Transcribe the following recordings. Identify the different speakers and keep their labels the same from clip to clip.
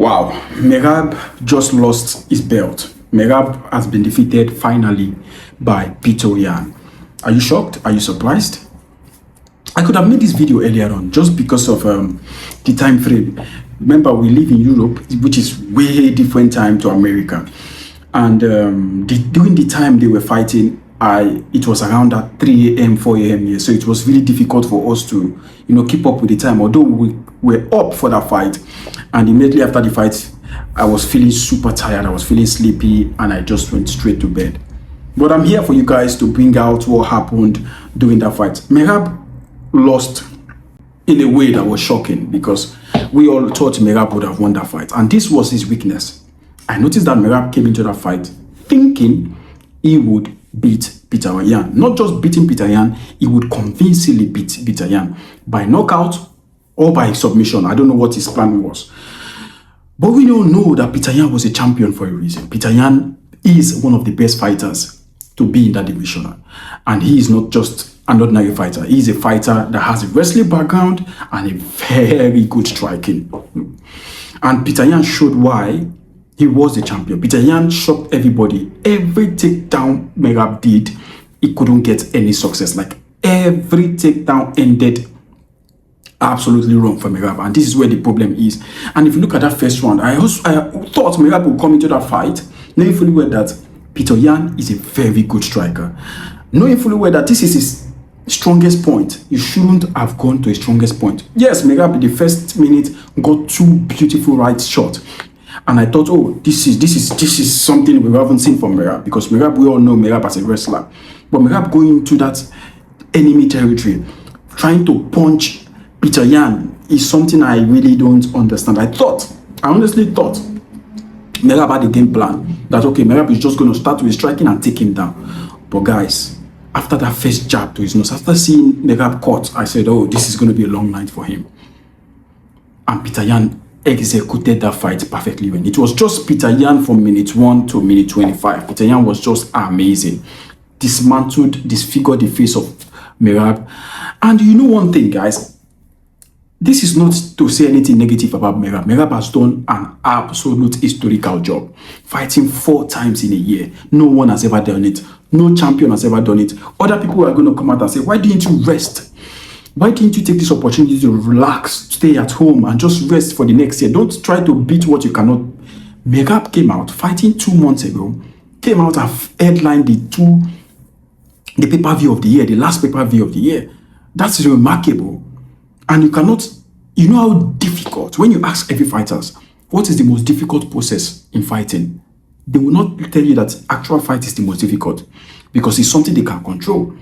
Speaker 1: Wow, Merab just lost his belt. Merab has been defeated finally by Petr Yan. Are you shocked? Are you surprised? I could have made this video earlier on just because of the time frame. Remember, we live in Europe, which is way different time to America. And during the time they were fighting, it was around at 3 a.m., 4 a.m. here. So it was really difficult for us to, keep up with the time. Although we were up for that fight. And immediately after the fight, I was feeling super tired. I was feeling sleepy, and I just went straight to bed. But I'm here for you guys to bring out what happened during that fight. Merab lost in a way that was shocking because we all thought Merab would have won that fight. And this was his weakness. I noticed that Merab came into that fight thinking he would beat Petr Yan. Not just beating Petr Yan, he would convincingly beat Petr Yan by knockout or by submission. I don't know what his plan was. But we all know that Petr Yan was a champion for a reason. Petr Yan is one of the best fighters to be in that division. And he is not just an ordinary fighter. He is a fighter that has a wrestling background and a very good striking. And Petr Yan showed why he was the champion. Petr Yan shocked everybody. Every takedown Merab did, he couldn't get any success. Like every takedown ended absolutely wrong for Merab, and this is where the problem is. And if you look at that first round, I thought Merab would come into that fight knowing fully well that Petr Yan is a very good striker, knowing fully well that this is his strongest point. You shouldn't have gone to his strongest point. Yes, Merab in the first minute got two beautiful right shots, and I thought, oh, this is something we haven't seen from Merab, because Merab, we all know Merab as a wrestler, but Merab going into that enemy territory, trying to punch Petr Yan is something I really don't understand. I honestly thought Merab had a game plan that, okay, Merab is just going to start with striking and take him down. But guys, after that first jab to his nose, after seeing Merab caught, I said, oh, this is going to be a long night for him. And Petr Yan executed that fight perfectly well. It was just Petr Yan from minute 1 to minute 25. Petr Yan was just amazing. Dismantled, disfigured the face of Merab. And you know one thing, guys, this is not to say anything negative about Merab. Merab has done an absolute historical job, fighting 4 times in a year. No one has ever done it. No champion has ever done it. Other people are going to come out and say, why didn't you rest? Why didn't you take this opportunity to relax, stay at home, and just rest for the next year? Don't try to beat what you cannot. Merab came out fighting 2 months ago, came out and headlined the pay-per-view of the year, the last pay-per-view of the year. That's remarkable. And you cannot, you know how difficult, when you ask every fighters, what is the most difficult process in fighting? They will not tell you that actual fight is the most difficult, because it's something they can control.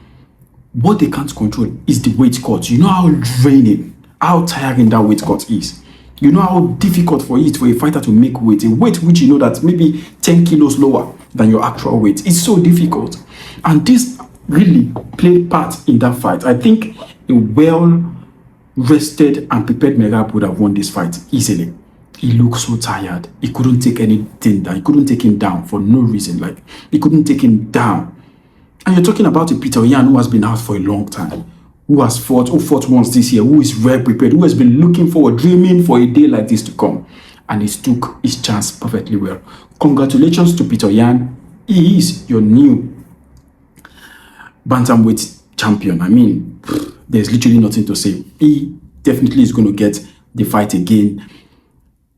Speaker 1: What they can't control is the weight cut. You know how draining, how tiring that weight cut is. You know how difficult for it for a fighter to make weight, a weight which you know that maybe 10 kilos lower than your actual weight. It's so difficult. And this really played part in that fight. I think a well-rested and prepared Merab would have won this fight easily. He looked so tired. He couldn't take anything down. He couldn't take him down for no reason. Like, he couldn't take him down. And you're talking about a Petr Yan who has been out for a long time, who fought once this year, who is well prepared, who has been looking forward, dreaming for a day like this to come. And he took his chance perfectly well. Congratulations to Petr Yan. He is your new bantamweight champion. I mean, there's literally nothing to say. He definitely is going to get the fight again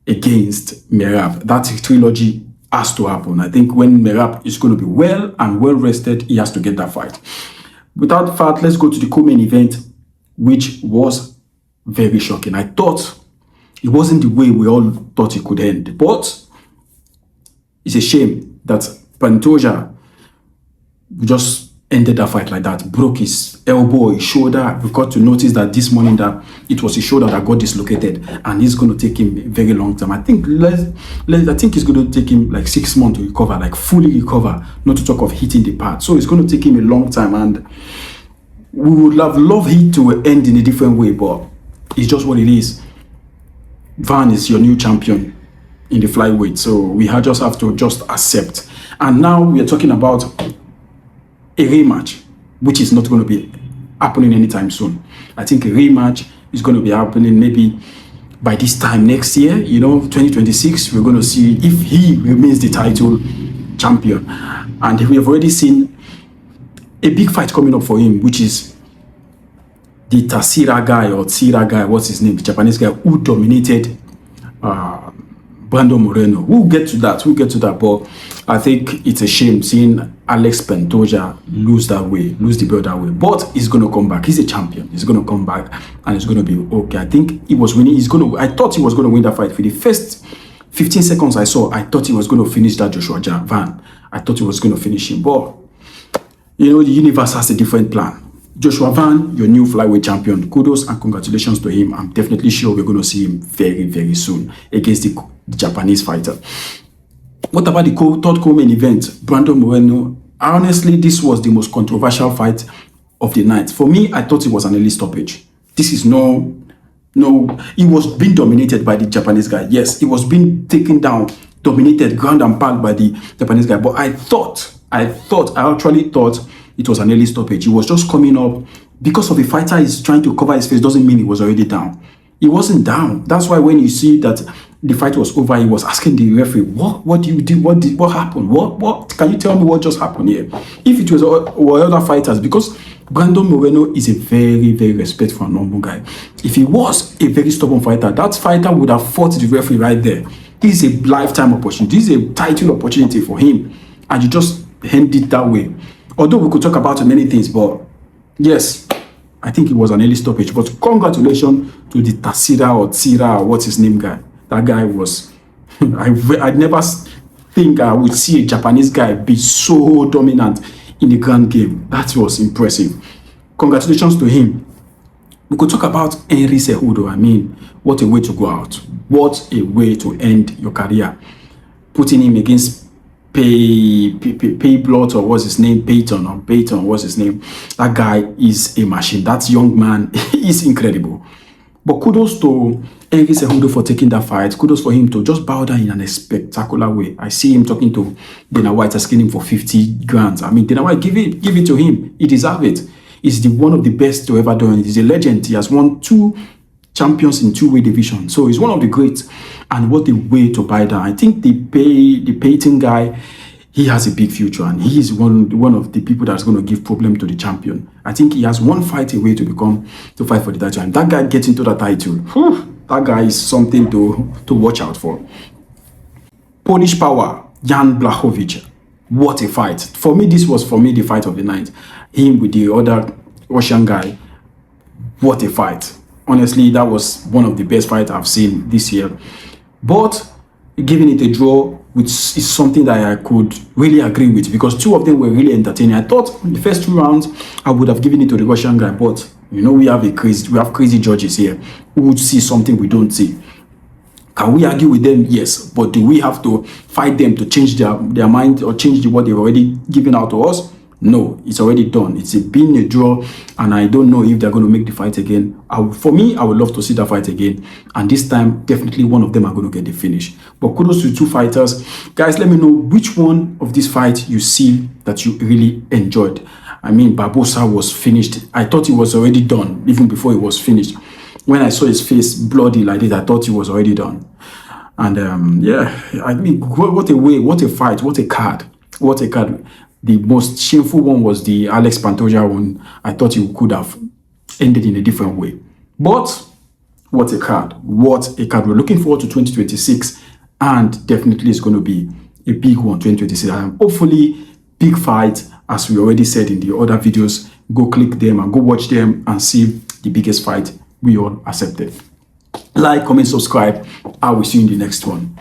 Speaker 1: against Merab. That trilogy has to happen. I think when Merab is going to be well and well rested, he has to get that fight. Without further, let's go to the co-main event, which was very shocking. I thought it wasn't the way we all thought it could end, but it's a shame that Pantoja just ended that fight like that, broke his elbow, his shoulder. We got to notice that this morning that it was his shoulder that got dislocated, and it's going to take him a very long time. I think it's going to take him like 6 months to recover, like fully recover, not to talk of hitting the pad. So it's going to take him a long time, and we would have loved it to end in a different way, but it's just what it is. Van is your new champion in the flyweight, so we just have to just accept. And now we are talking about a rematch, which is not going to be happening anytime soon. I think a rematch is going to be happening maybe by this time next year, 2026, we're going to see if he remains the title champion. And we have already seen a big fight coming up for him, which is the Tsira guy, what's his name, the Japanese guy who dominated Brandon Moreno. We'll get to that, but I think it's a shame seeing Alex Pantoja lose the belt that way. But he's going to come back. He's a champion. He's going to come back and it's going to be okay. I think he was winning. I thought he was going to win that fight. For the first 15 seconds I saw, I thought he was going to finish that Joshua Van. I thought he was going to finish him. But, the universe has a different plan. Joshua Van, your new flyweight champion. Kudos and congratulations to him. I'm definitely sure we're going to see him very, very soon against the Japanese fighter. What about the third co-main event? Brandon Moreno. Honestly, this was the most controversial fight of the night. For me, I thought it was an early stoppage. This is no, it was being dominated by the Japanese guy. Yes, it was being taken down, dominated, ground and pound by the Japanese guy. But I actually thought it was an early stoppage. He was just coming up. Because of the fighter is trying to cover his face doesn't mean he was already down. He wasn't down. That's why when you see that the fight was over, he was asking the referee, what do you do? What happened? What can you tell me what just happened here? If it was other fighters, because Brandon Moreno is a very, very respectful and humble guy. If he was a very stubborn fighter, that fighter would have fought the referee right there. This is a lifetime opportunity. This is a title opportunity for him. And you just hand it that way. Although we could talk about many things, but yes, I think it was an early stoppage. But congratulations to the Tsira, or what's his name guy. That guy was, I never think I would see a Japanese guy be so dominant in the grand game. That was impressive. Congratulations to him. We could talk about Henry Cejudo. I mean, what a way to go out. What a way to end your career. Putting him against Payblot, or what's his name, Payton, what's his name. That guy is a machine. That young man is incredible. But kudos to Henry Cejudo for taking that fight. Kudos for him to just bow down in a spectacular way. I see him talking to Dana White, asking him for 50 grand. I mean, Dana White, give it to him. He deserves it. He's one of the best to ever do it. He's a legend. He has won 2 champions in 2-weight division. So he's one of the greats. And what a way to buy down. I think the Payton guy, he has a big future, and he is one of the people that's going to give problem to the champion. I think he has one fight away to fight for the title. And that guy gets into the title. That guy is something to watch out for. Polish Power, Jan Blachowicz. What a fight. For me, this was the fight of the night. Him with the other Russian guy. What a fight. Honestly, that was one of the best fights I've seen this year. But giving it a draw is something that I could really agree with, because 2 of them were really entertaining. I thought in the first 2 rounds I would have given it to the Russian guy, but we have crazy judges here who would see something we don't see. Can we argue with them? Yes, but do we have to fight them to change their mind or change what they've already given out to us? No, it's already done. It's been a draw, and I don't know if they're going to make the fight again. For me, I would love to see that fight again, and this time definitely one of them are going to get the finish. But kudos to 2 fighters. Guys, let me know which one of these fights you see that you really enjoyed. I mean, Barbosa was finished. I thought he was already done even before he was finished. When I saw his face bloody like this, I thought he was already done. And yeah, I mean, what a way, what a fight, what a card. The most shameful one was the Alex Pantoja one. I thought you could have ended in a different way. But what a card. What a card. We're looking forward to 2026. And definitely it's going to be a big one, 2026. And hopefully, big fight, as we already said in the other videos. Go click them and go watch them and see the biggest fight we all accepted. Like, comment, subscribe. I will see you in the next one.